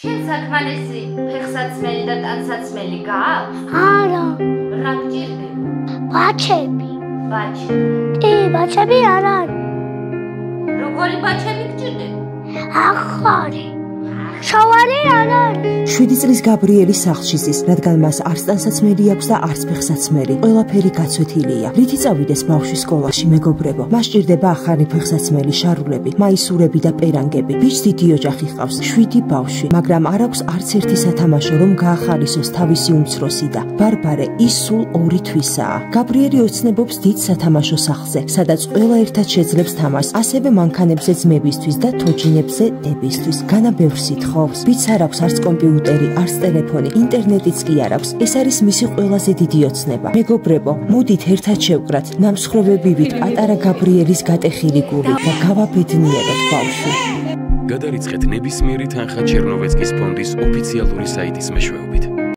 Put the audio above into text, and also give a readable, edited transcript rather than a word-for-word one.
შენ საკმარისი ფეხსაცმელი და ტანსაცმელი გააქვს? არა. რა გჭირდება? ბაჩები. ბაჩები? ბაჩები არ არის. როგორი ბაჩები გჭირდება? ახალი. შავარი არ არის. 7 წლის გაბრიელი სახლში ზის, რადგან მას არც ტანსაცმელი აქვს და არც ფეხსაცმელი. ყველაფერი გაცვეთილია. რითი წავიდეს ბავშვი სკოლაში, მეგობრებო? მას სჭირდება ახალი ფეხსაცმელი, შარულები, მაისურები და პერანგები. ბიჭს დიდი ოჯახი ჰყავს, 7 ბავშვი, მაგრამ არ აქვს არც ერთი სათამაშო, რომ გაახალისოს თავისი უმცროსი და ბარბარე ის სულ 2 თვისაა. გაბრიელი ოცნებობს დიდ სათამაშო სახლზე, სადაც ყველა ერთად შეძლებს თამაშს, ასევე მანქანებზე ძმებისთვის და თოჯინებზე დებისთვის. განა ბევრს ითხოვს. ბიჭს არ აქვს არც კომპიუტერი, არც ტელეფონი, ინტერნეტიც კი არ აქვს. ეს არის მისი ყველაზე დიდი ოცნება. მეგობრებო, მოდით ერთად შევკრათ ნამსხვრევებივით პატარა გაბრიელის გატეხილი გული და გავაბედნიეროთ ბავშვი. გადარიცხეთ ნებისმიერი თანხა ჩერნოვეცკის ფონდის ოფიციალური საიტის მეშვეობით.